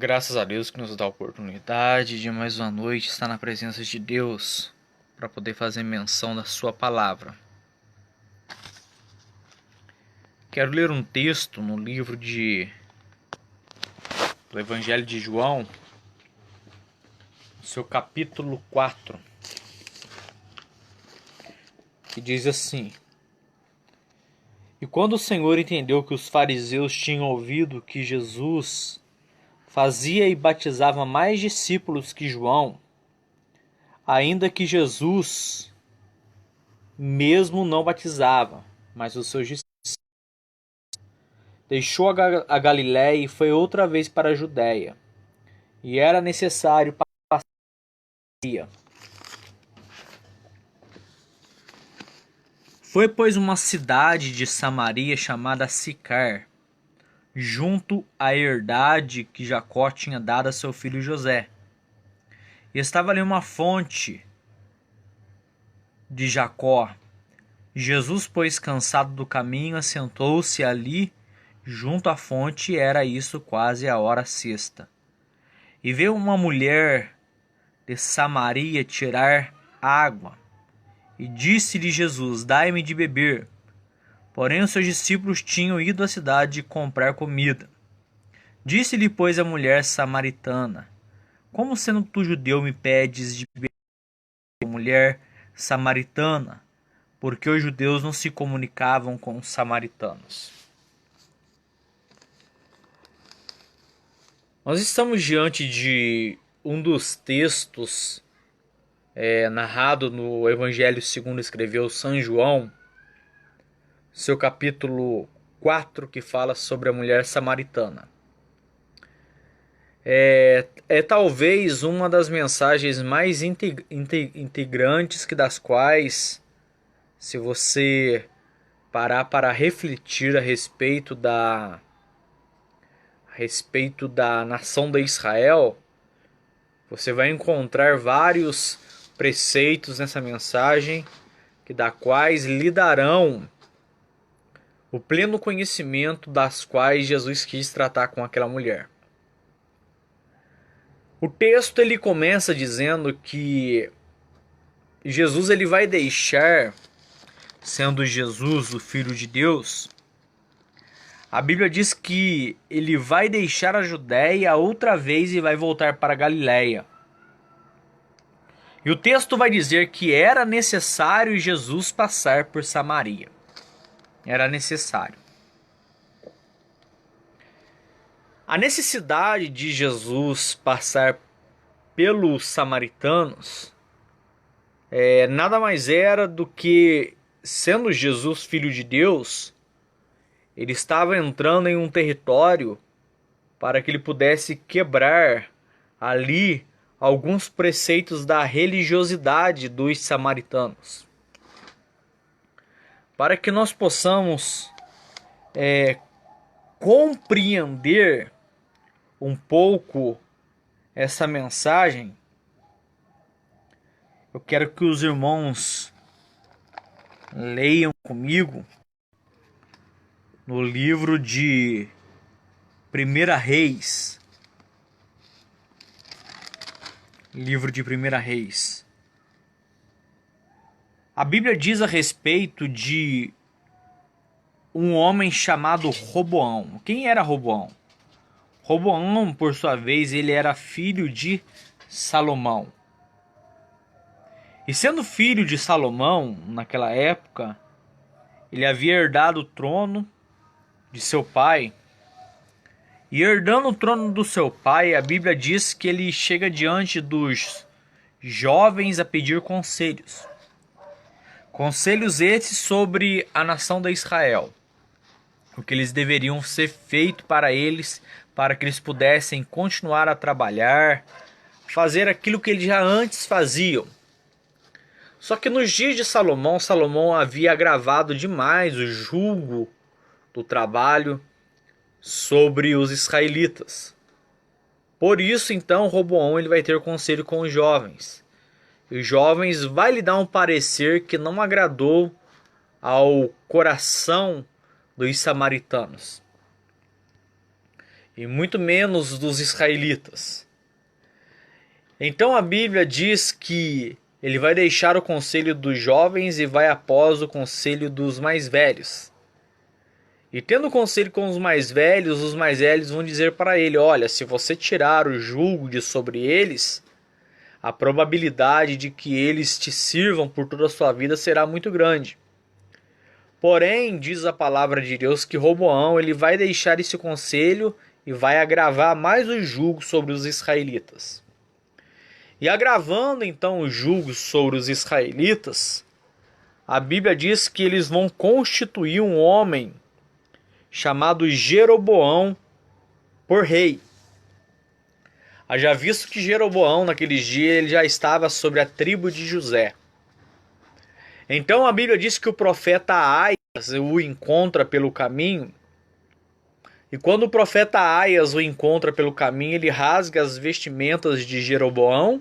Graças a Deus que nos dá a oportunidade de mais uma noite estar na presença de Deus para poder fazer menção da sua palavra. Quero ler um texto no livro do Evangelho de João, seu capítulo 4, que diz assim: E quando o Senhor entendeu que os fariseus tinham ouvido que Jesus fazia e batizava mais discípulos que João, ainda que Jesus mesmo não batizava, mas os seus discípulos, deixou a Galiléia e foi outra vez para a Judéia, e era necessário passar Samaria. Foi, pois, uma cidade de Samaria chamada Sicar, junto à herdade que Jacó tinha dado a seu filho José. E estava ali uma fonte de Jacó. Jesus, pois, cansado do caminho, assentou-se ali junto à fonte, e era isso quase a hora sexta. E veio uma mulher de Samaria tirar água, e disse-lhe Jesus: Dai-me de beber. Porém os seus discípulos tinham ido à cidade comprar comida. Disse-lhe, pois, a mulher samaritana: Como sendo tu judeu me pedes de beber, mulher samaritana? Porque os judeus não se comunicavam com os samaritanos. Nós estamos diante de um dos textos narrado no Evangelho segundo escreveu São João, seu capítulo 4, que fala sobre a mulher samaritana. É talvez uma das mensagens mais integrantes que das quais, se você parar para refletir a respeito da nação de Israel, você vai encontrar vários preceitos nessa mensagem, que da quais lhe darão o pleno conhecimento das quais Jesus quis tratar com aquela mulher. O texto ele começa dizendo que Jesus ele vai deixar, sendo Jesus o Filho de Deus, a Bíblia diz que ele vai deixar a Judéia outra vez e vai voltar para a Galiléia. E o texto vai dizer que era necessário Jesus passar por Samaria. Era necessário. A necessidade de Jesus passar pelos samaritanos nada mais era do que, sendo Jesus Filho de Deus, ele estava entrando em um território para que ele pudesse quebrar ali alguns preceitos da religiosidade dos samaritanos. Para que nós possamos compreender um pouco essa mensagem, eu quero que os irmãos leiam comigo no livro de 1 Reis. Livro de 1 Reis. A Bíblia diz a respeito de um homem chamado Roboão. Quem era Roboão? Roboão, por sua vez, ele era filho de Salomão. E sendo filho de Salomão, naquela época, ele havia herdado o trono de seu pai. E herdando o trono do seu pai, a Bíblia diz que ele chega diante dos jovens a pedir conselhos. Conselhos esses sobre a nação de Israel. O que eles deveriam ser feito para eles, para que eles pudessem continuar a trabalhar, fazer aquilo que eles já antes faziam. Só que nos dias de Salomão, Salomão havia agravado demais o jugo do trabalho sobre os israelitas. Por isso, então, Roboão ele vai ter conselho com os jovens. E os jovens vai lhe dar um parecer que não agradou ao coração dos samaritanos. e muito menos dos israelitas. Então a Bíblia diz que ele vai deixar o conselho dos jovens e vai após o conselho dos mais velhos. E tendo conselho com os mais velhos vão dizer para ele: olha, se você tirar o jugo de sobre eles, a probabilidade de que eles te sirvam por toda a sua vida será muito grande. Porém, diz a palavra de Deus que Roboão ele vai deixar esse conselho e vai agravar mais o jugo sobre os israelitas. E agravando então o jugo sobre os israelitas, a Bíblia diz que eles vão constituir um homem chamado Jeroboão por rei. Haja visto que Jeroboão naqueles dias ele já estava sobre a tribo de José. Então a Bíblia diz que o profeta Aias o encontra pelo caminho. E quando o profeta Aias o encontra pelo caminho, ele rasga as vestimentas de Jeroboão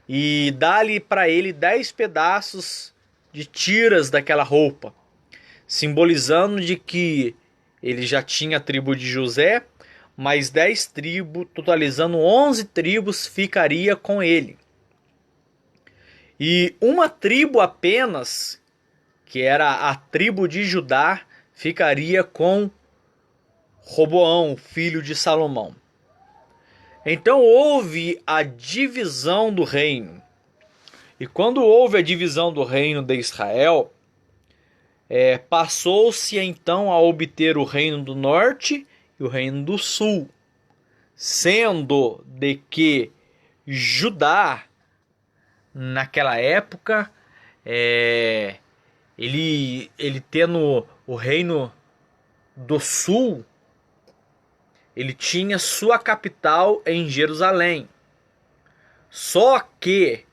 e dá-lhe para ele 10 pedaços de tiras daquela roupa, simbolizando de que ele já tinha a tribo de José, mais 10 tribos, totalizando 11 tribos, ficaria com ele. E uma tribo apenas, que era a tribo de Judá, ficaria com Roboão, filho de Salomão. Então houve a divisão do reino. E quando houve a divisão do reino de Israel, passou-se então a obter o reino do norte e o reino do sul, sendo de que Judá, naquela época, ele tendo o reino do sul, ele tinha sua capital em Jerusalém. Só que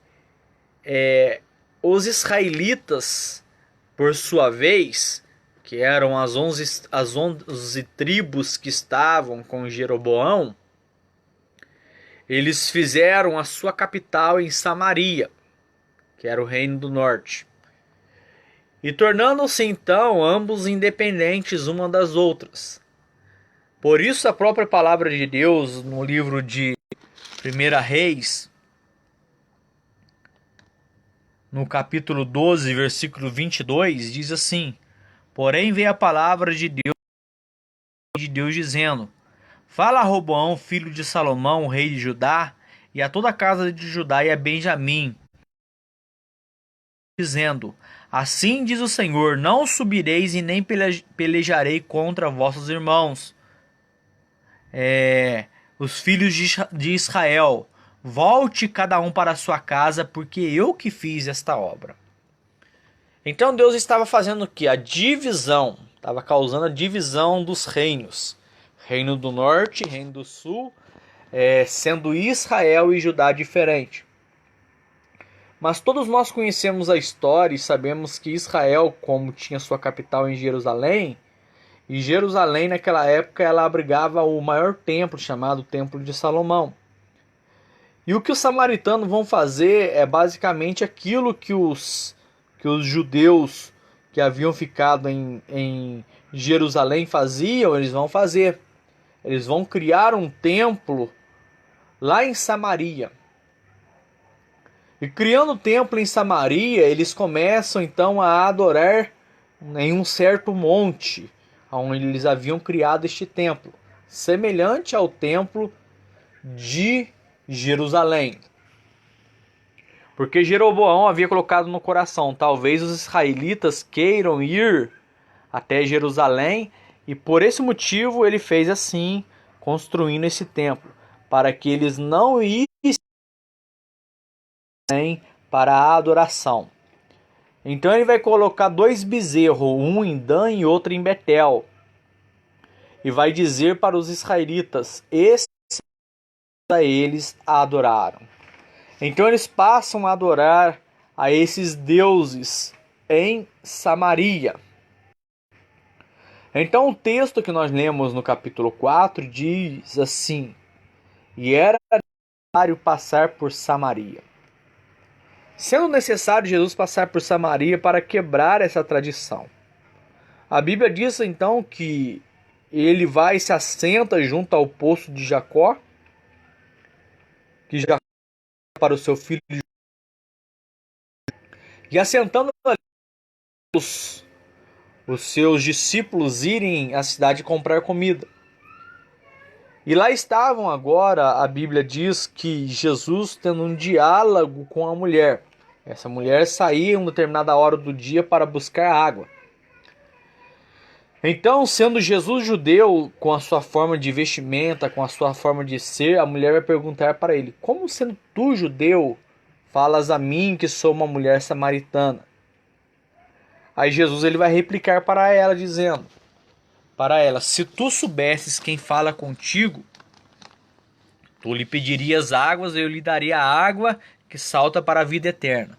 os israelitas, por sua vez, que eram as 11 tribos que estavam com Jeroboão, eles fizeram a sua capital em Samaria, que era o reino do norte. E tornando-se então ambos independentes uma das outras. Por isso a própria palavra de Deus no livro de 1 Reis, no capítulo 12, versículo 22, diz assim: porém veio a palavra de Deus dizendo: fala a Roboão, filho de Salomão, rei de Judá, e a toda a casa de Judá e a Benjamim, dizendo: assim diz o Senhor, não subireis e nem pelejarei contra vossos irmãos, os filhos de Israel. Volte cada um para a sua casa, porque eu que fiz esta obra. Então Deus estava fazendo o que? A divisão, estava causando a divisão dos reinos. Reino do norte, reino do sul, sendo Israel e Judá diferente. Mas todos nós conhecemos a história e sabemos que Israel, como tinha sua capital em Jerusalém, e Jerusalém naquela época ela abrigava o maior templo, chamado Templo de Salomão. E o que os samaritanos vão fazer é basicamente aquilo que os judeus que haviam ficado em Jerusalém faziam, eles vão fazer. Eles vão criar um templo lá em Samaria. E criando o templo em Samaria, eles começam então a adorar em um certo monte, onde eles haviam criado este templo, semelhante ao templo de Jerusalém. Porque Jeroboão havia colocado no coração: talvez os israelitas queiram ir até Jerusalém, e por esse motivo ele fez assim, construindo esse templo, para que eles não issem para a adoração. Então ele vai colocar 2 bezerros, um em Dan e outro em Betel, e vai dizer para os israelitas: esses eles adoraram. Então eles passam a adorar a esses deuses em Samaria. Então o texto que nós lemos no capítulo 4 diz assim: e era necessário passar por Samaria. Sendo necessário Jesus passar por Samaria para quebrar essa tradição. A Bíblia diz então que ele vai e se assenta junto ao poço de Jacó, que Jacó para o seu filho. E assentando ali, os seus discípulos irem à cidade comprar comida. E lá estavam agora, a Bíblia diz que Jesus tendo um diálogo com a mulher. Essa mulher saía em uma determinada hora do dia para buscar água. Então, sendo Jesus judeu, com a sua forma de vestimenta, com a sua forma de ser, a mulher vai perguntar para ele: como sendo tu judeu, falas a mim que sou uma mulher samaritana? Aí Jesus ele vai replicar para ela, dizendo para ela: se tu soubesses quem fala contigo, tu lhe pedirias águas e eu lhe daria a água que salta para a vida eterna.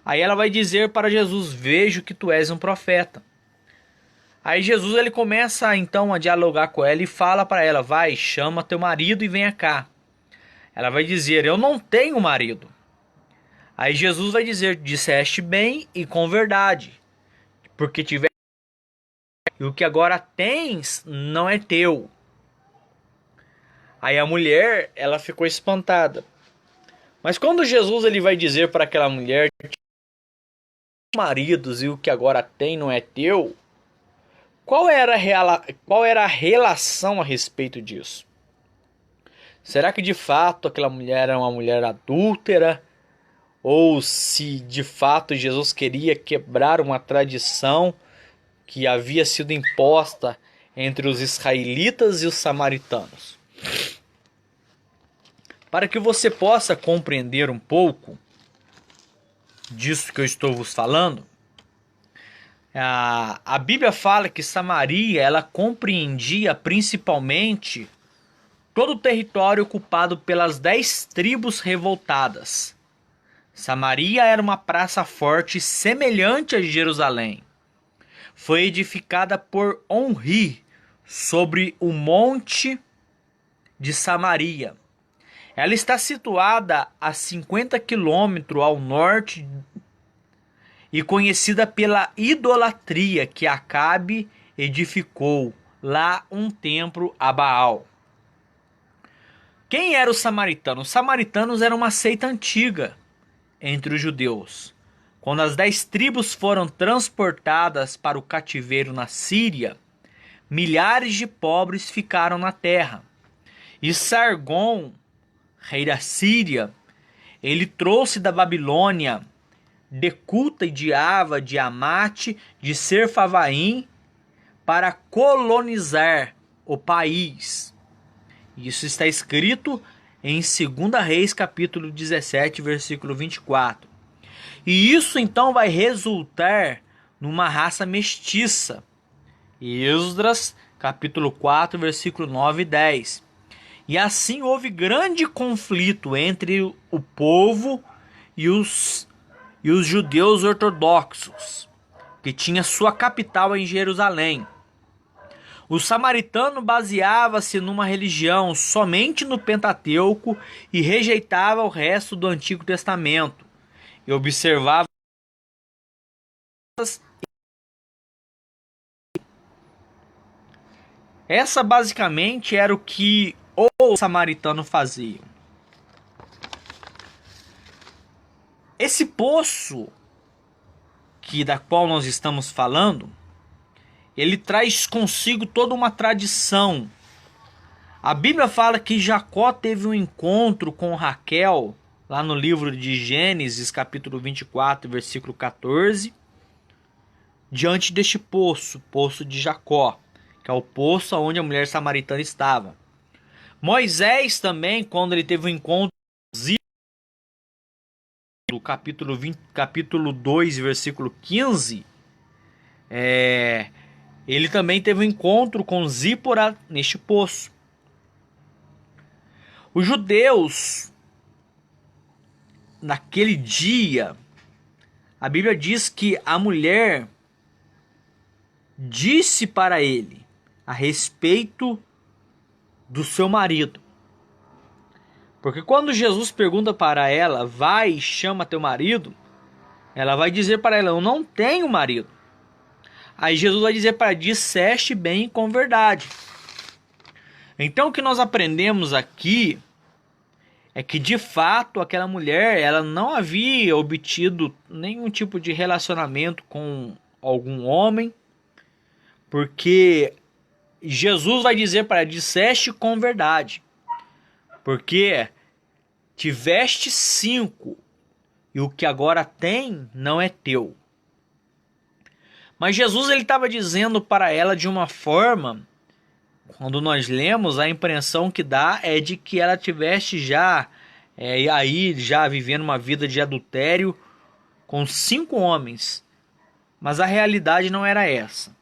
Aí ela vai dizer para Jesus: vejo que tu és um profeta. Aí Jesus ele começa então a dialogar com ela e fala para ela: vai, chama teu marido e venha cá. Ela vai dizer: eu não tenho marido. Aí Jesus vai dizer: disseste bem e com verdade, porque tiveste e o que agora tens não é teu. Aí a mulher ela ficou espantada. Mas quando Jesus ele vai dizer para aquela mulher: maridos e o que agora tem não é teu, qual era a relação a respeito disso? Será que de fato aquela mulher era uma mulher adúltera? Ou se de fato Jesus queria quebrar uma tradição que havia sido imposta entre os israelitas e os samaritanos? Para que você possa compreender um pouco disso que eu estou vos falando, a Bíblia fala que Samaria ela compreendia principalmente todo o território ocupado pelas 10 tribos revoltadas. Samaria era uma praça forte semelhante a Jerusalém. Foi edificada por Onri sobre o monte de Samaria. Ela está situada a 50 quilômetros ao norte e conhecida pela idolatria que Acabe edificou lá um templo a Baal. Quem eram os samaritanos? Os samaritanos eram uma seita antiga entre os judeus. Quando as 10 tribos foram transportadas para o cativeiro na Síria, milhares de pobres ficaram na terra. E Sargon, rei da Síria, ele trouxe da Babilônia de Cuta e de Ava, de Amate, de Serfavaim, para colonizar o país. Isso está escrito em 2 Reis, capítulo 17, versículo 24. E isso então vai resultar numa raça mestiça. Esdras, capítulo 4, versículo 9 e 10. E assim houve grande conflito entre o povo e os judeus ortodoxos, que tinha sua capital em Jerusalém. O samaritano baseava-se numa religião somente no Pentateuco e rejeitava o resto do Antigo Testamento. E observava essa basicamente era o que o samaritano fazia. Esse poço da qual nós estamos falando, ele traz consigo toda uma tradição. A Bíblia fala que Jacó teve um encontro com Raquel, lá no livro de Gênesis, capítulo 24, versículo 14, diante deste poço de Jacó, que é o poço onde a mulher samaritana estava. Moisés também, quando ele teve um encontro no capítulo 2, versículo 15, ele também teve um encontro com Zípora neste poço. Os judeus, naquele dia, a Bíblia diz que a mulher disse para ele a respeito do seu marido. Porque quando Jesus pergunta para ela: vai e chama teu marido, ela vai dizer para ela: eu não tenho marido. Aí Jesus vai dizer para ela: disseste bem com verdade. Então o que nós aprendemos aqui é que de fato aquela mulher, ela não havia obtido nenhum tipo de relacionamento com algum homem, porque Jesus vai dizer para ela: disseste com verdade, porque tiveste 5 e o que agora tem não é teu. Mas Jesus ele estava dizendo para ela de uma forma, quando nós lemos, a impressão que dá é de que ela tivesse já já vivendo uma vida de adultério com 5 homens. Mas a realidade não era essa.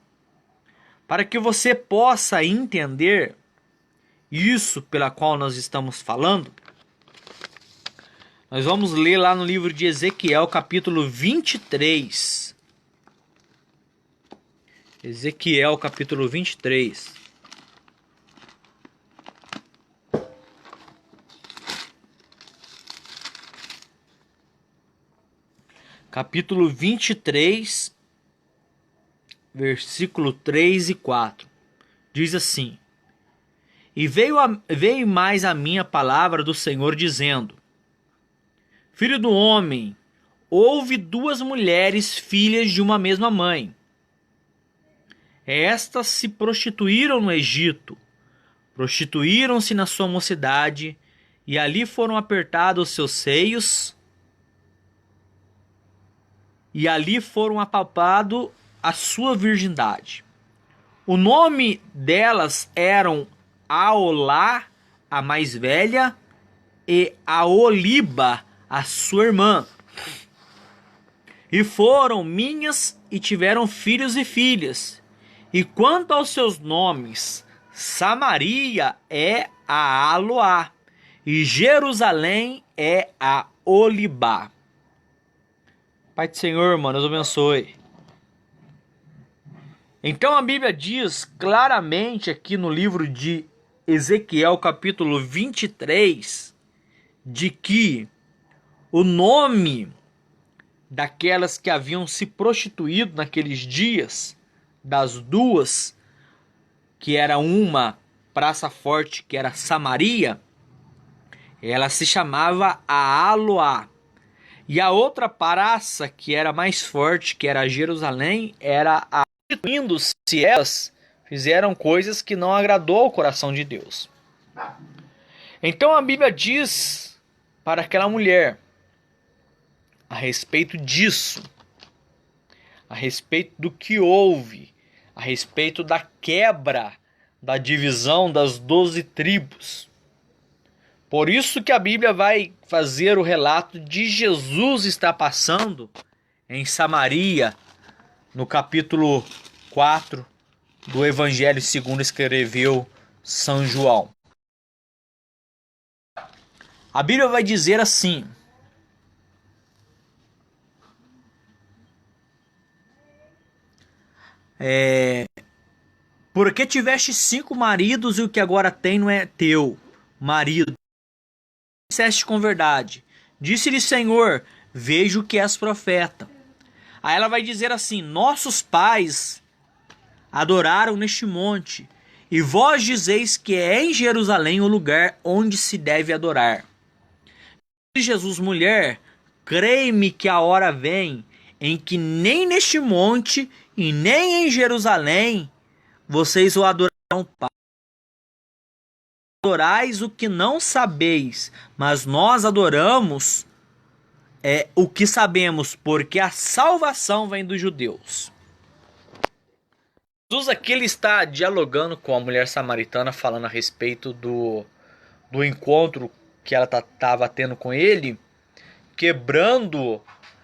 Para que você possa entender isso pela qual nós estamos falando, nós vamos ler lá no livro de Ezequiel, capítulo 23. Ezequiel, capítulo 23. Capítulo 23, versículo 3 e 4. Diz assim: E veio mais a minha palavra do Senhor, dizendo: Filho do homem, houve 2 mulheres filhas de uma mesma mãe. Estas se prostituíram no Egito, prostituíram-se na sua mocidade, e ali foram apertados os seus seios, e ali foram apalpado a sua virgindade. O nome delas eram Aolá, a mais velha, e Aoliba, a sua irmã. E foram minhas e tiveram filhos e filhas. E quanto aos seus nomes, Samaria é a Aloá, e Jerusalém é a Olibá. Pai do Senhor, mano, Deus abençoe. Então a Bíblia diz claramente aqui no livro de Ezequiel, capítulo 23, de que o nome daquelas que haviam se prostituído naqueles dias, das 2, que era uma praça forte, que era Samaria, ela se chamava Aaloá. E a outra praça, que era mais forte, que era Jerusalém, era a... Prostituindo-se, elas fizeram coisas que não agradou ao coração de Deus. Então a Bíblia diz para aquela mulher a respeito disso, a respeito do que houve, a respeito da quebra, da divisão das 12 tribos. Por isso que a Bíblia vai fazer o relato de Jesus estar passando em Samaria, no capítulo 4 do Evangelho segundo escreveu São João. A Bíblia vai dizer assim: porque tiveste 5 maridos e o que agora tem não é teu marido. Disseste com verdade. Disse-lhe Senhor, vejo que és profeta. Aí ela vai dizer assim: nossos pais adoraram neste monte, e vós dizeis que é em Jerusalém o lugar onde se deve adorar. Disse Jesus, mulher, crê-me que a hora vem em que nem neste monte e nem em Jerusalém vocês o adorarão. Adorais o que não sabeis, mas nós adoramos o que sabemos, porque a salvação vem dos judeus. Jesus aqui ele está dialogando com a mulher samaritana, falando a respeito do encontro que ela estava tendo com ele, quebrando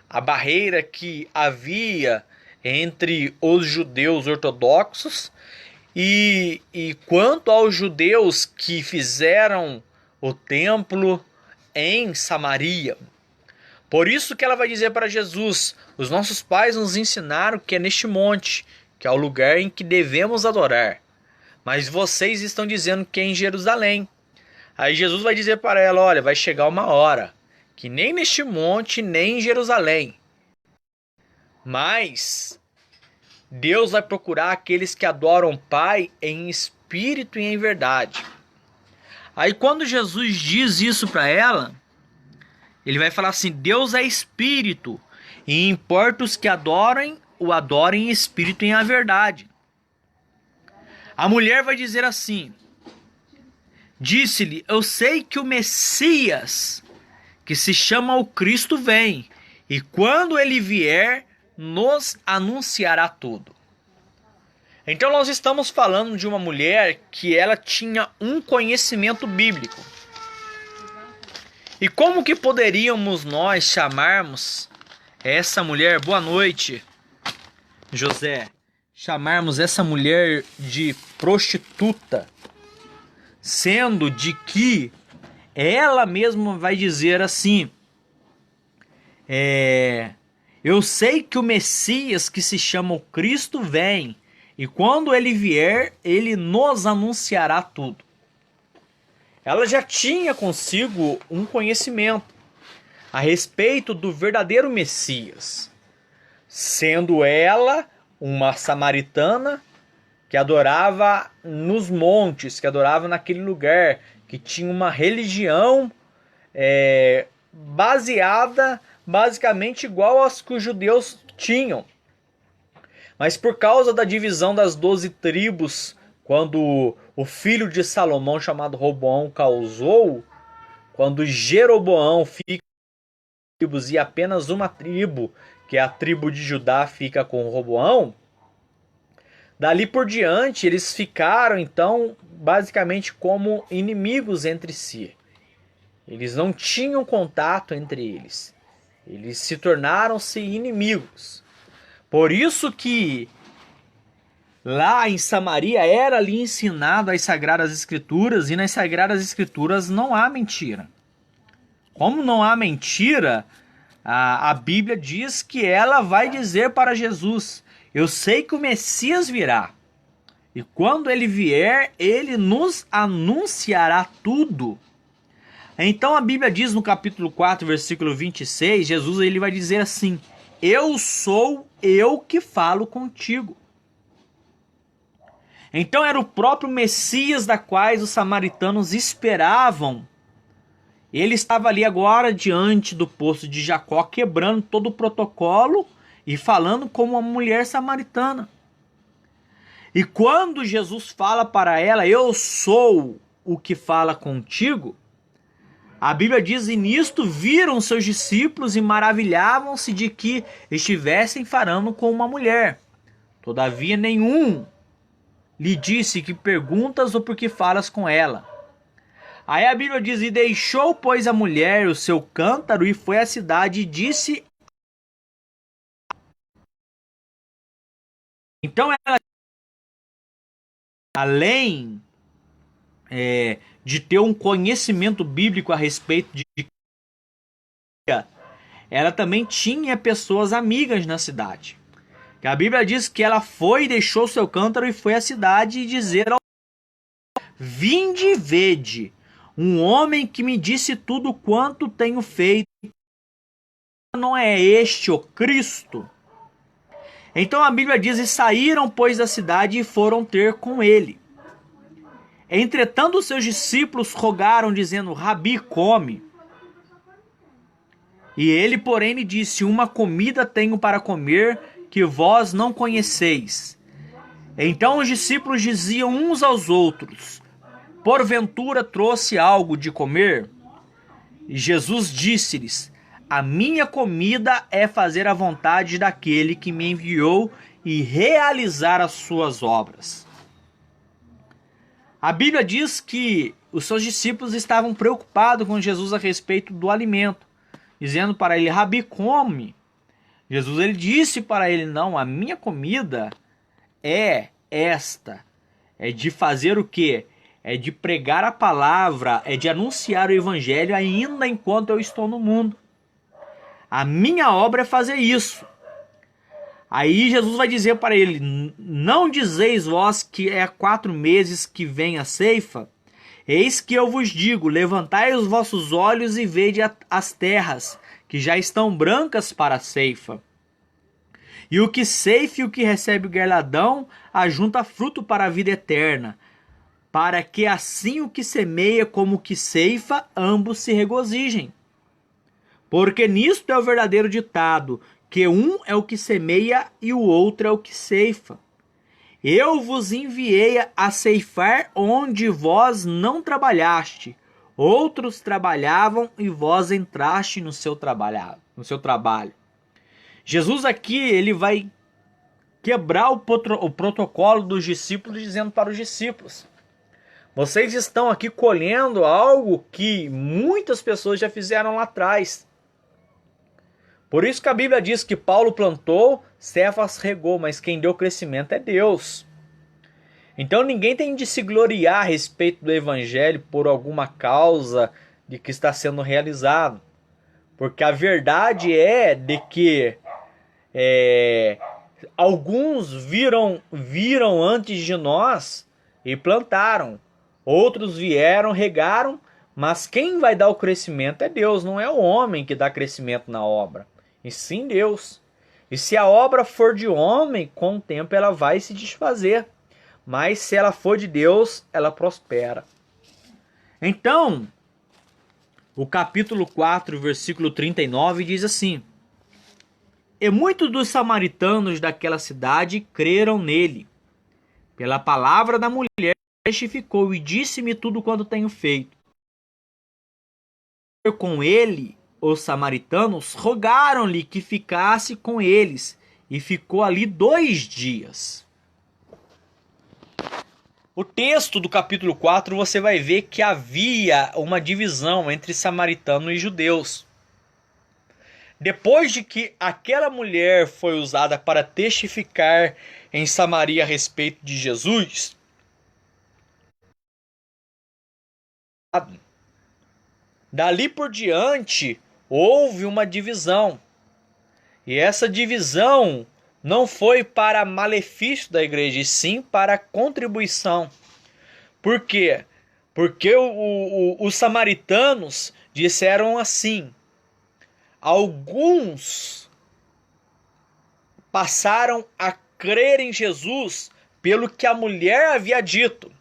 a barreira que havia entre os judeus ortodoxos e quanto aos judeus que fizeram o templo em Samaria. Por isso que ela vai dizer para Jesus: os nossos pais nos ensinaram que é neste monte, que é o lugar em que devemos adorar. Mas vocês estão dizendo que é em Jerusalém. Aí Jesus vai dizer para ela: olha, vai chegar uma hora que nem neste monte, nem em Jerusalém. Mas Deus vai procurar aqueles que adoram o Pai em espírito e em verdade. Aí quando Jesus diz isso para ela, ele vai falar assim: Deus é espírito, e importa os que o adorem em espírito e em verdade. A mulher vai dizer assim: disse-lhe, eu sei que o Messias, que se chama o Cristo, vem, e quando ele vier, nos anunciará tudo. Então nós estamos falando de uma mulher que ela tinha um conhecimento bíblico. E como que poderíamos nós chamarmos essa mulher, boa noite, José, chamarmos essa mulher de prostituta, sendo de que ela mesma vai dizer assim: eu sei que o Messias, que se chama o Cristo, vem, e quando ele vier, ele nos anunciará tudo. Ela já tinha consigo um conhecimento a respeito do verdadeiro Messias, sendo ela uma samaritana que adorava nos montes, que adorava naquele lugar, que tinha uma religião baseada basicamente igual às que os judeus tinham. Mas por causa da divisão das 12 tribos, quando o filho de Salomão, chamado Roboão, causou, quando Jeroboão fica com tribos e apenas uma tribo, que é a tribo de Judá, fica com Roboão, dali por diante eles ficaram então basicamente como inimigos entre si. Eles não tinham contato entre eles. Eles se tornaram-se inimigos. Por isso que lá em Samaria era ali ensinado as Sagradas Escrituras, e nas Sagradas Escrituras não há mentira. Como não há mentira, a Bíblia diz que ela vai dizer para Jesus: eu sei que o Messias virá, e quando ele vier, ele nos anunciará tudo. Então a Bíblia diz no capítulo 4, versículo 26, Jesus ele vai dizer assim: eu sou eu que falo contigo. Então era o próprio Messias da quais os samaritanos esperavam. Ele estava ali agora diante do poço de Jacó, quebrando todo o protocolo e falando como uma mulher samaritana. E quando Jesus fala para ela: eu sou o que fala contigo, a Bíblia diz: e nisto viram seus discípulos e maravilhavam-se de que estivessem falando com uma mulher. Todavia nenhum lhe disse: que perguntas ou por que falas com ela? Aí a Bíblia diz: e deixou, pois, a mulher o seu cântaro e foi à cidade e disse. Então ela, além de ter um conhecimento bíblico a respeito de, ela também tinha pessoas amigas na cidade. A Bíblia diz que ela foi, deixou seu cântaro e foi à cidade e dizer ao: vinde e vede um homem que me disse tudo quanto tenho feito. Não é este o Cristo? Então a Bíblia diz: e saíram, pois, da cidade e foram ter com ele. Entretanto, os seus discípulos rogaram, dizendo: Rabi, come. E ele, porém, lhe disse: uma comida tenho para comer, que vós não conheceis. Então os discípulos diziam uns aos outros: porventura trouxe algo de comer? E Jesus disse-lhes: a minha comida é fazer a vontade daquele que me enviou e realizar as suas obras. A Bíblia diz que os seus discípulos estavam preocupados com Jesus a respeito do alimento, dizendo para ele: Rabi, come. Jesus ele disse para ele: não, a minha comida é esta, é de fazer o quê? É de pregar a palavra, é de anunciar o evangelho ainda enquanto eu estou no mundo. A minha obra é fazer isso. Aí Jesus vai dizer para ele: não dizeis vós que é 4 meses que vem a ceifa? Eis que eu vos digo: levantai os vossos olhos e vede as terras, que já estão brancas para a ceifa. E o que ceifa e o que recebe o galardão, ajunta fruto para a vida eterna, para que assim o que semeia como o que ceifa, ambos se regozijem. Porque nisto é o verdadeiro ditado, que um é o que semeia e o outro é o que ceifa. Eu vos enviei a ceifar onde vós não trabalhaste. Outros trabalhavam e vós entraste no seu trabalho. Jesus aqui, ele vai quebrar o protocolo dos discípulos, dizendo para os discípulos: vocês estão aqui colhendo algo que muitas pessoas já fizeram lá atrás. Por isso que a Bíblia diz que Paulo plantou, Cefas regou, mas quem deu crescimento é Deus. Então ninguém tem de se gloriar a respeito do evangelho por alguma causa de que está sendo realizado. Porque a verdade é de que alguns viram antes de nós e plantaram. Outros vieram, regaram, mas quem vai dar o crescimento é Deus, não é o homem que dá crescimento na obra, e sim Deus. E se a obra for de homem, com o tempo ela vai se desfazer. Mas se ela for de Deus, ela prospera. Então, o capítulo 4, versículo 39 diz assim: e muitos dos samaritanos daquela cidade creram nele. Pela palavra da mulher, testificou e disse-me tudo quanto tenho feito. Com ele, os samaritanos rogaram-lhe que ficasse com eles, e ficou ali 2 dias. O texto do capítulo 4 você vai ver que havia uma divisão entre samaritanos e judeus. Depois de que aquela mulher foi usada para testificar em Samaria a respeito de Jesus, dali por diante houve uma divisão. E essa divisão não foi para malefício da igreja, e sim para contribuição. Por quê? Porque os samaritanos disseram assim: alguns passaram a crer em Jesus pelo que a mulher havia dito.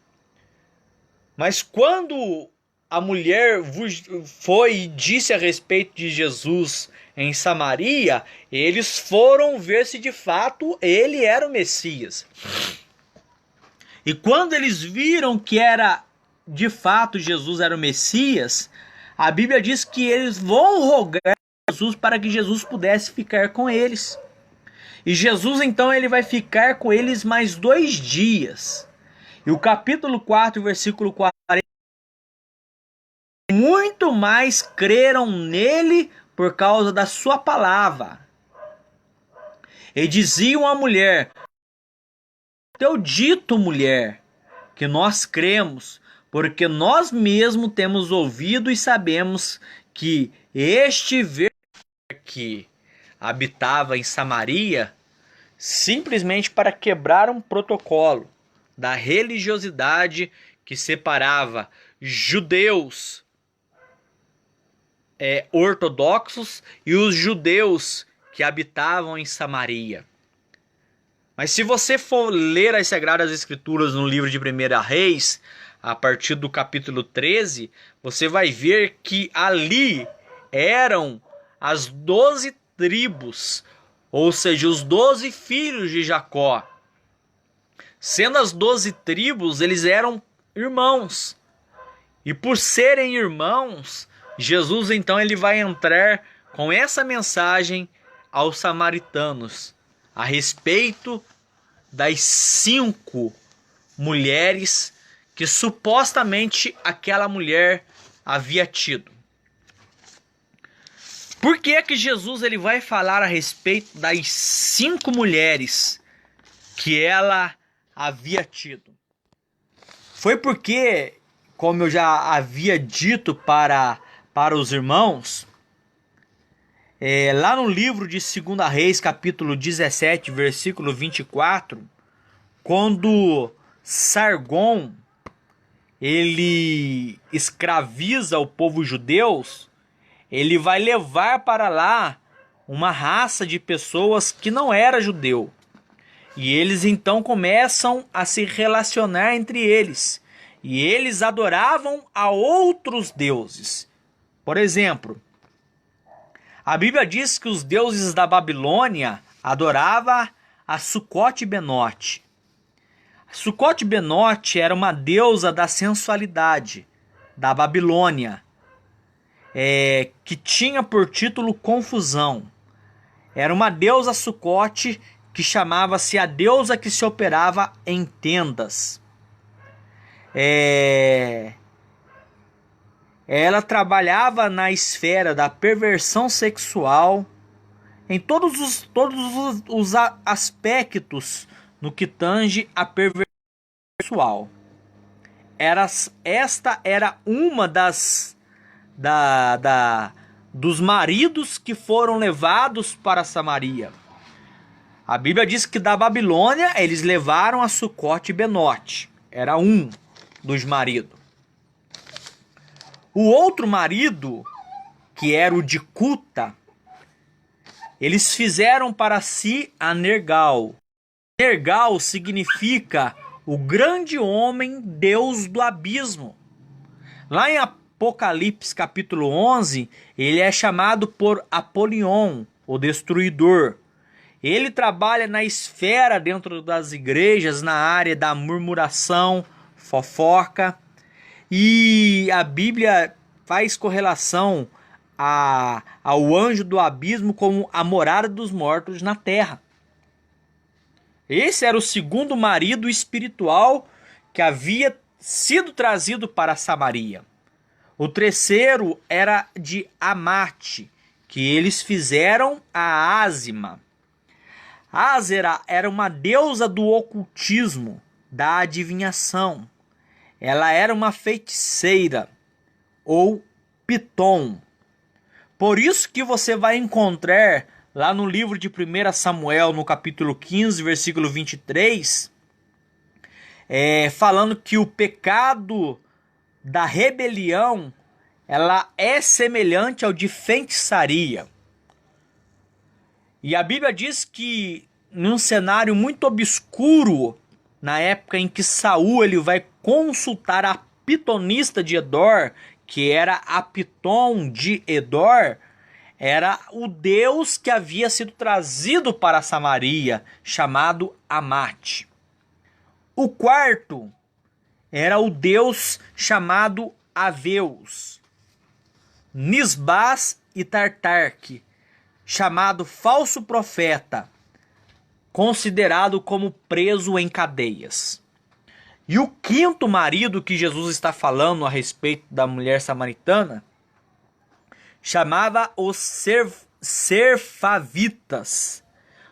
Mas quando a mulher foi e disse a respeito de Jesus em Samaria, eles foram ver se de fato ele era o Messias. E quando eles viram que era de fato Jesus era o Messias, a Bíblia diz que eles vão rogar a Jesus para que Jesus pudesse ficar com eles. E Jesus então ele vai ficar com eles mais 2 dias. E o capítulo 4, versículo 40, muito mais creram nele por causa da sua palavra. E diziam à mulher: teu dito, mulher, que nós cremos, porque nós mesmos temos ouvido e sabemos que este verbo que habitava em Samaria, simplesmente para quebrar um protocolo da religiosidade que separava judeus ortodoxos e os judeus que habitavam em Samaria. Mas se você for ler as Sagradas Escrituras no livro de 1 Reis, a partir do capítulo 13, você vai ver que ali eram as 12 tribos, ou seja, os 12 filhos de Jacó. Sendo as 12 tribos, eles eram irmãos. E por serem irmãos, Jesus então ele vai entrar com essa mensagem aos samaritanos a respeito das 5 mulheres que supostamente aquela mulher havia tido. Por que que Jesus ele vai falar a respeito das 5 mulheres que ela havia tido? Foi porque, como eu já havia dito para os irmãos, lá no livro de 2 Reis, capítulo 17, versículo 24, quando Sargon ele escraviza o povo judeu, ele vai levar para lá uma raça de pessoas que não era judeu. E eles então começam a se relacionar entre eles. E eles adoravam a outros deuses. Por exemplo, a Bíblia diz que os deuses da Babilônia adoravam a Sucote-Benote. Sucote-Benote era uma deusa da sensualidade da Babilônia, que tinha por título Confusão. Era uma deusa Sucote que chamava-se a deusa que se operava em tendas. Ela trabalhava na esfera da perversão sexual, em todos os aspectos no que tange a perversão sexual. Esta era uma dos maridos que foram levados para Samaria. A Bíblia diz que da Babilônia eles levaram a Sucote-Benote. Era um dos maridos. O outro marido, que era o de Cuta, eles fizeram para si a Nergal. Nergal significa o grande homem, Deus do abismo. Lá em Apocalipse capítulo 11, ele é chamado por Apolion, o destruidor. Ele trabalha na esfera dentro das igrejas, na área da murmuração, fofoca. E a Bíblia faz correlação ao anjo do abismo como a morada dos mortos na terra. Esse era o segundo marido espiritual que havia sido trazido para Samaria. O terceiro era de Amate, que eles fizeram a Ázima. Ázera era uma deusa do ocultismo, da adivinhação. Ela era uma feiticeira, ou Pitom. Por isso que você vai encontrar lá no livro de 1 Samuel, no capítulo 15, versículo 23, falando que o pecado da rebelião, ela é semelhante ao de feitiçaria. E a Bíblia diz que num cenário muito obscuro, na época em que Saul ele vai consultar a pitonista de Edor, que era a Pitom de Edor, era o deus que havia sido trazido para Samaria, chamado Amate. O quarto era o deus chamado Aveus, Nisbás e Tartarque, chamado falso profeta, considerado como preso em cadeias. E o quinto marido que Jesus está falando a respeito da mulher samaritana chamava os Serfavitas.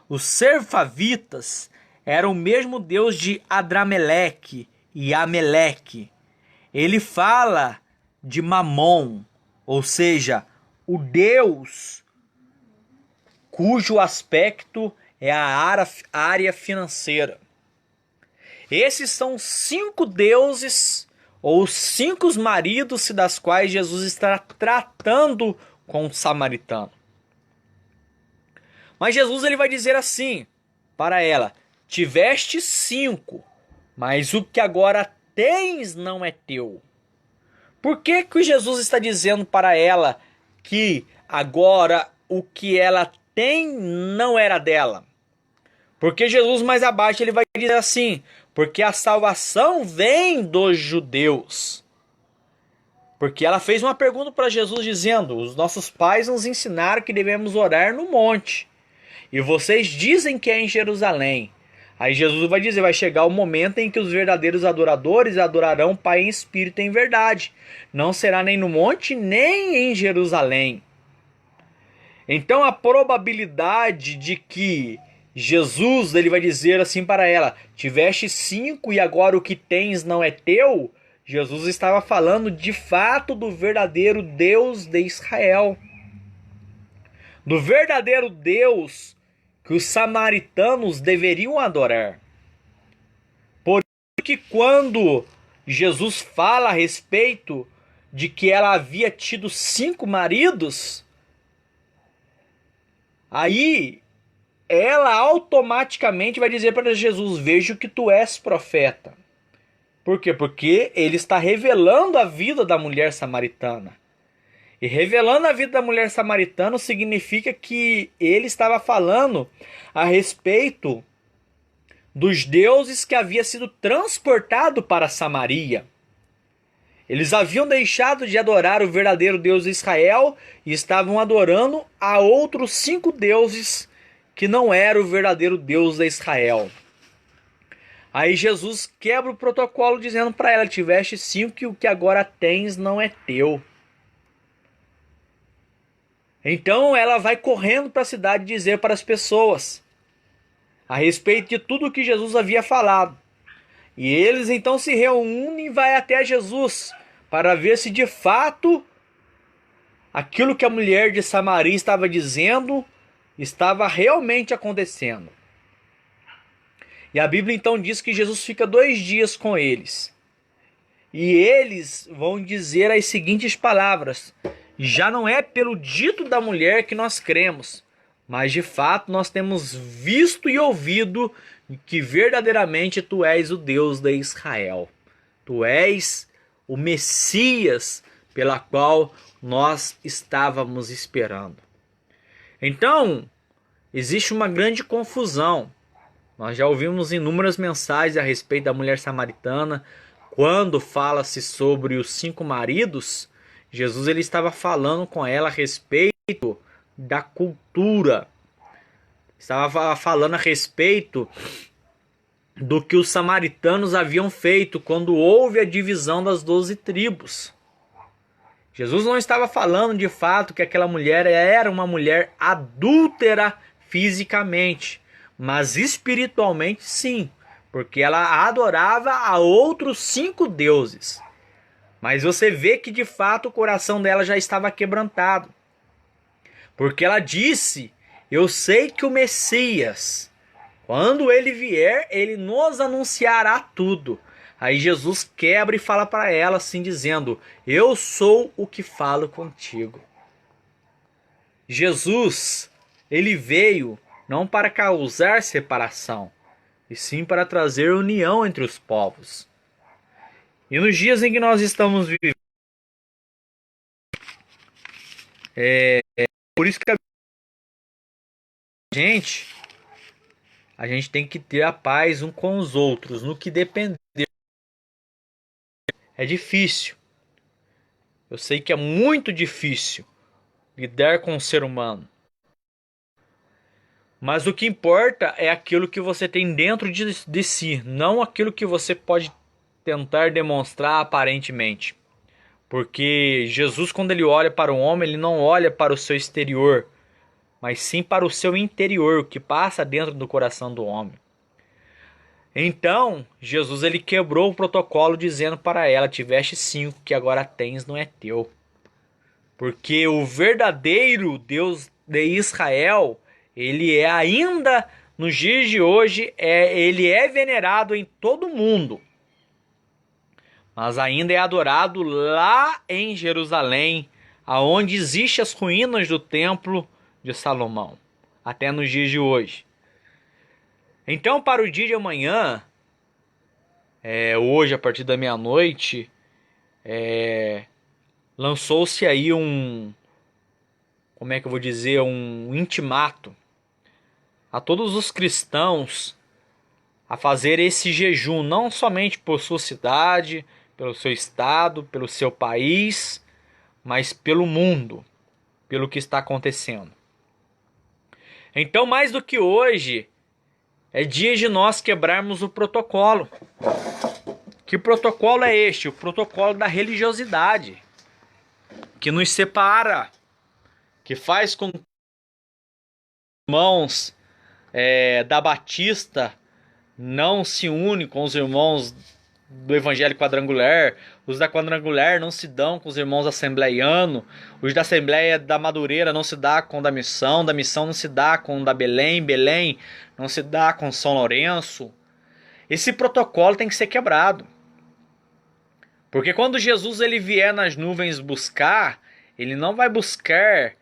Os Serfavitas eram o mesmo deus de Adrameleque e Ameleque. Ele fala de Mamon, ou seja, o deus cujo aspecto é a área financeira. Esses são 5 deuses ou 5 maridos das quais Jesus está tratando com o samaritano. Mas Jesus ele vai dizer assim para ela: tiveste 5, mas o que agora tens não é teu. Por que Jesus está dizendo para ela que agora o que ela tem não era dela? Porque Jesus mais abaixo ele vai dizer assim: porque a salvação vem dos judeus. Porque ela fez uma pergunta para Jesus dizendo: os nossos pais nos ensinaram que devemos orar no monte, e vocês dizem que é em Jerusalém. Aí Jesus vai dizer: vai chegar o momento em que os verdadeiros adoradores adorarão o Pai em espírito e em verdade. Não será nem no monte, nem em Jerusalém. Então a probabilidade de que Jesus ele vai dizer assim para ela: tiveste 5 e agora o que tens não é teu. Jesus estava falando de fato do verdadeiro Deus de Israel, do verdadeiro Deus que os samaritanos deveriam adorar. Por isso que quando Jesus fala a respeito de que ela havia tido 5 maridos, Aí ela automaticamente vai dizer para Jesus: vejo que tu és profeta. Por quê? Porque ele está revelando a vida da mulher samaritana. E revelando a vida da mulher samaritana significa que ele estava falando a respeito dos deuses que havia sido transportado para Samaria. Eles haviam deixado de adorar o verdadeiro Deus de Israel e estavam adorando a outros 5 deuses que não era o verdadeiro Deus de Israel. Aí Jesus quebra o protocolo dizendo para ela: tiveste 5 e o que agora tens não é teu. Então ela vai correndo para a cidade dizer para as pessoas a respeito de tudo o que Jesus havia falado. E eles então se reúnem e vai até Jesus para ver se de fato aquilo que a mulher de Samaria estava dizendo estava realmente acontecendo. E a Bíblia então diz que Jesus fica 2 dias com eles. E eles vão dizer as seguintes palavras: já não é pelo dito da mulher que nós cremos, mas de fato nós temos visto e ouvido que verdadeiramente tu és o Deus de Israel. Tu és o Messias pela qual nós estávamos esperando. Então, existe uma grande confusão. Nós já ouvimos inúmeras mensagens a respeito da mulher samaritana. Quando fala-se sobre os 5 maridos, Jesus ele estava falando com ela a respeito da cultura. Estava falando a respeito do que os samaritanos haviam feito quando houve a divisão das 12 tribos. Jesus não estava falando de fato que aquela mulher era uma mulher adúltera fisicamente, mas espiritualmente sim, porque ela adorava a outros 5 deuses. Mas você vê que de fato o coração dela já estava quebrantado, porque ela disse: eu sei que o Messias, quando ele vier, ele nos anunciará tudo. Aí Jesus quebra e fala para ela assim dizendo: eu sou o que falo contigo. Jesus, ele veio não para causar separação, e sim para trazer união entre os povos. E nos dias em que nós estamos vivendo, por isso que a gente tem que ter a paz um com os outros, no que depender. É difícil. Eu sei que é muito difícil lidar com o ser humano. Mas o que importa é aquilo que você tem dentro de si, não aquilo que você pode tentar demonstrar aparentemente. Porque Jesus, quando ele olha para o homem, ele não olha para o seu exterior, mas sim para o seu interior, o que passa dentro do coração do homem. Então, Jesus ele quebrou o protocolo dizendo para ela: tiveste 5, que agora tens não é teu. Porque o verdadeiro Deus de Israel, ele é ainda, nos dias de hoje, ele é venerado em todo o mundo. Mas ainda é adorado lá em Jerusalém, aonde existem as ruínas do templo de Salomão, até nos dias de hoje. Então, para o dia de amanhã, hoje a partir da meia-noite, lançou-se aí como é que eu vou dizer, um intimato a todos os cristãos a fazer esse jejum, não somente por sua cidade, pelo seu estado, pelo seu país, mas pelo mundo, pelo que está acontecendo. Então, mais do que hoje, é dia de nós quebrarmos o protocolo. Que protocolo é este? O protocolo da religiosidade, que nos separa, que faz com que os irmãos da Batista não se unem com os irmãos do Evangelho Quadrangular, os da Quadrangular não se dão com os irmãos assembleianos, os da Assembleia da Madureira não se dá com o da Missão não se dá com o da Belém, Belém não se dá com São Lourenço. Esse protocolo tem que ser quebrado. Porque quando Jesus ele vier nas nuvens buscar, ele não vai buscar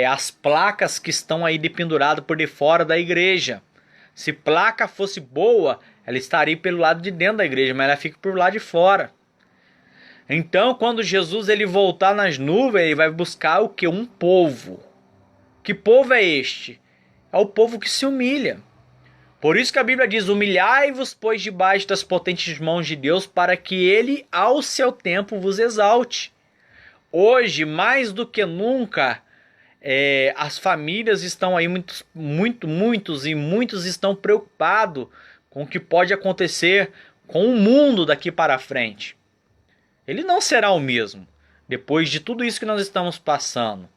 as placas que estão aí penduradas por de fora da igreja. Se placa fosse boa, ela estaria pelo lado de dentro da igreja, mas ela fica por lá de fora. Então, quando Jesus ele voltar nas nuvens, ele vai buscar o que? Um povo. Que povo é este? É o povo que se humilha. Por isso que a Bíblia diz: humilhai-vos, pois, debaixo das potentes mãos de Deus, para que ele, ao seu tempo, vos exalte. Hoje, mais do que nunca, as famílias estão aí, muitos estão preocupados com o que pode acontecer com o mundo daqui para frente. Ele não será o mesmo, depois de tudo isso que nós estamos passando.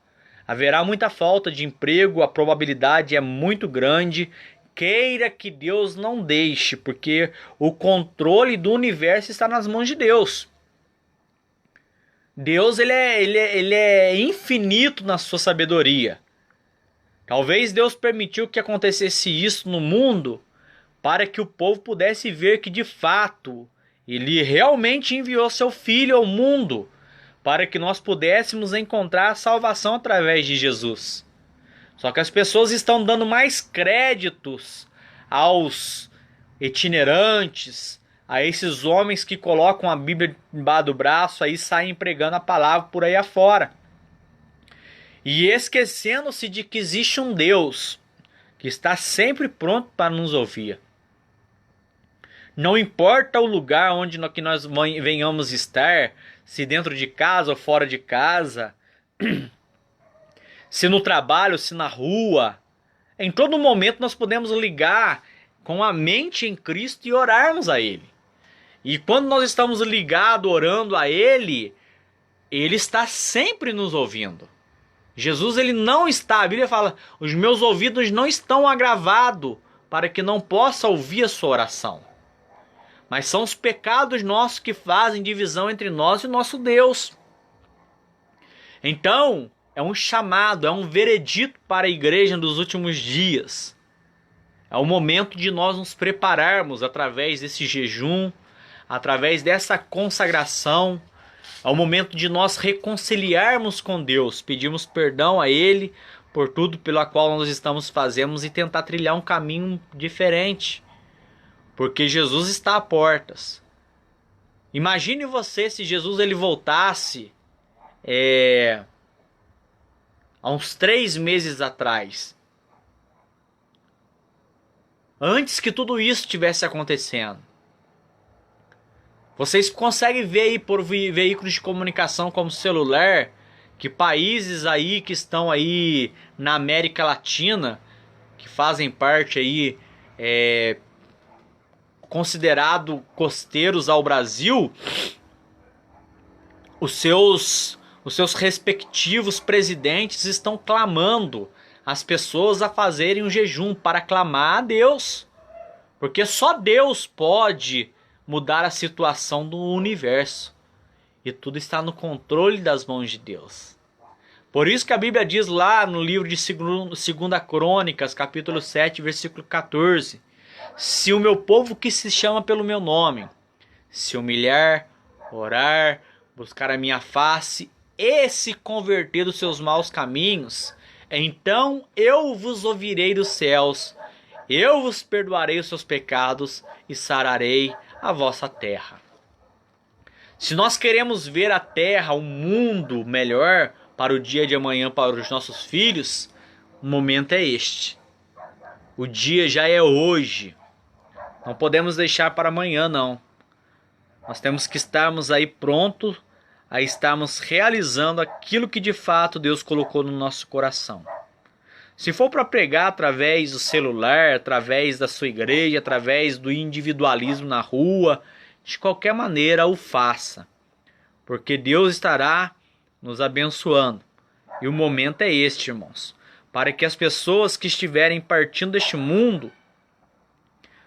Haverá muita falta de emprego, a probabilidade é muito grande. Queira que Deus não deixe, porque o controle do universo está nas mãos de Deus. Deus ele é infinito na sua sabedoria. Talvez Deus permitiu que acontecesse isso no mundo para que o povo pudesse ver que de fato ele realmente enviou seu Filho ao mundo para que nós pudéssemos encontrar a salvação através de Jesus. Só que as pessoas estão dando mais créditos aos itinerantes, a esses homens que colocam a Bíblia embaixo do braço aí saem pregando a palavra por aí afora. E esquecendo-se de que existe um Deus que está sempre pronto para nos ouvir. Não importa o lugar onde nós venhamos estar, se dentro de casa ou fora de casa, se no trabalho, se na rua, em todo momento nós podemos ligar com a mente em Cristo e orarmos a Ele. E quando nós estamos ligados, orando a Ele, Ele está sempre nos ouvindo. Jesus ele não está, a Bíblia fala, os meus ouvidos não estão agravados para que não possa ouvir a sua oração. Mas são os pecados nossos que fazem divisão entre nós e o nosso Deus. Então, é um chamado, é um veredito para a igreja dos últimos dias. É o momento de nós nos prepararmos através desse jejum, através dessa consagração. É o momento de nós reconciliarmos com Deus, pedirmos perdão a Ele por tudo pelo qual nós estamos fazendo e tentar trilhar um caminho diferente. Porque Jesus está a portas. Imagine você se Jesus ele voltasse há uns 3 meses atrás. Antes que tudo isso estivesse acontecendo. Vocês conseguem ver aí por veículos de comunicação como celular que países aí que estão aí na América Latina, que fazem parte aí considerado costeiros ao Brasil, os seus respectivos presidentes estão clamando as pessoas a fazerem um jejum para clamar a Deus, porque só Deus pode mudar a situação do universo e tudo está no controle das mãos de Deus. Por isso que a Bíblia diz lá no livro de 2 Crônicas, capítulo 7, versículo 14: se o meu povo que se chama pelo meu nome se humilhar, orar, buscar a minha face e se converter dos seus maus caminhos, então eu vos ouvirei dos céus, eu vos perdoarei os seus pecados e sararei a vossa terra. Se nós queremos ver a terra, o mundo melhor para o dia de amanhã, para os nossos filhos, o momento é este. O dia já é hoje. Não podemos deixar para amanhã, não. Nós temos que estarmos aí prontos a estarmos realizando aquilo que de fato Deus colocou no nosso coração. Se for para pregar através do celular, através da sua igreja, através do individualismo na rua, de qualquer maneira o faça. Porque Deus estará nos abençoando. E o momento é este, irmãos. Para que as pessoas que estiverem partindo deste mundo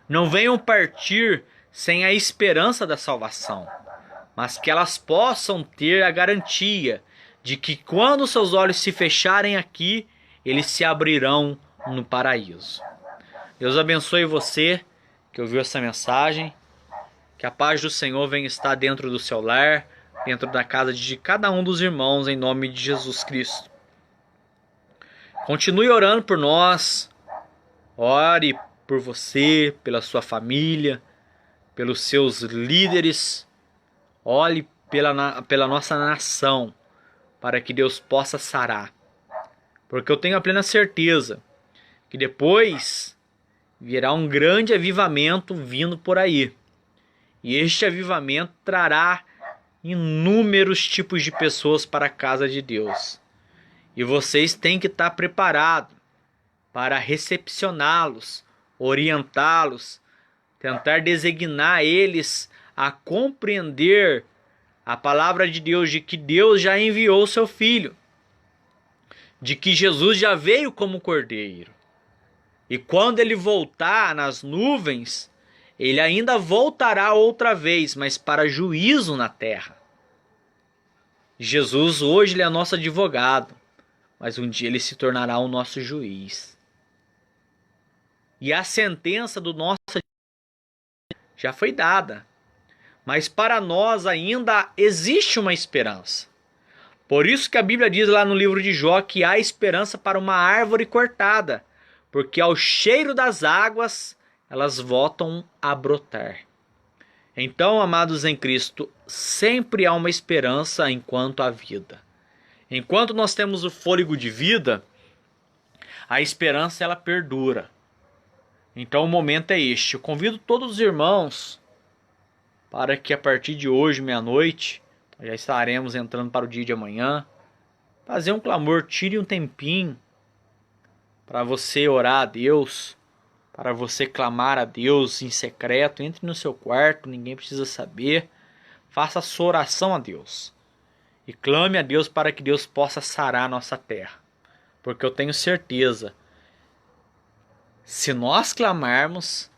não venham partir sem a esperança da salvação, mas que elas possam ter a garantia de que quando seus olhos se fecharem aqui, eles se abrirão no paraíso. Deus abençoe você que ouviu essa mensagem. Que a paz do Senhor venha estar dentro do seu lar, dentro da casa de cada um dos irmãos, em nome de Jesus Cristo. Continue orando por nós. Ore por você, pela sua família, pelos seus líderes. Ore pela nossa nação, para que Deus possa sarar. Porque eu tenho a plena certeza que depois virá um grande avivamento vindo por aí. E este avivamento trará inúmeros tipos de pessoas para a casa de Deus. E vocês têm que estar preparados para recepcioná-los, orientá-los, tentar designar eles a compreender a palavra de Deus, de que Deus já enviou seu Filho, de que Jesus já veio como Cordeiro. E quando ele voltar nas nuvens, ele ainda voltará outra vez, mas para juízo na terra. Jesus hoje ele é nosso advogado, mas um dia ele se tornará o nosso juiz. E a sentença do nosso já foi dada, mas para nós ainda existe uma esperança. Por isso que a Bíblia diz lá no livro de Jó que há esperança para uma árvore cortada, porque ao cheiro das águas elas voltam a brotar. Então, amados em Cristo, sempre há uma esperança enquanto há vida. Enquanto nós temos o fôlego de vida, a esperança ela perdura. Então o momento é este. Eu convido todos os irmãos para que a partir de hoje, meia-noite, já estaremos entrando para o dia de amanhã, fazer um clamor, tire um tempinho para você orar a Deus, para você clamar a Deus em secreto. Entre no seu quarto, ninguém precisa saber. Faça a sua oração a Deus e clame a Deus para que Deus possa sarar a nossa terra. Porque eu tenho certeza, se nós clamarmos,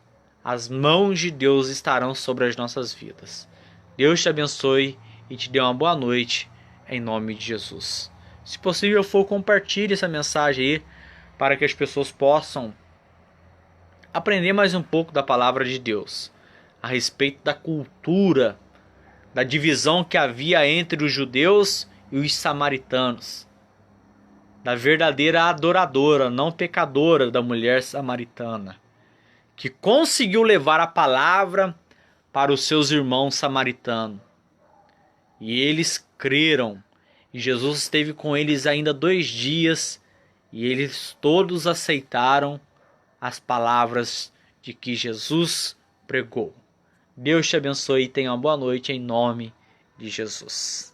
as mãos de Deus estarão sobre as nossas vidas. Deus te abençoe e te dê uma boa noite, em nome de Jesus. Se possível for, compartilhe essa mensagem aí, para que as pessoas possam aprender mais um pouco da palavra de Deus, a respeito da cultura, da divisão que havia entre os judeus e os samaritanos, da verdadeira adoradora, não pecadora da mulher samaritana, que conseguiu levar a palavra para os seus irmãos samaritanos. E eles creram. E Jesus esteve com eles ainda 2 dias. E eles todos aceitaram as palavras de que Jesus pregou. Deus te abençoe e tenha uma boa noite em nome de Jesus.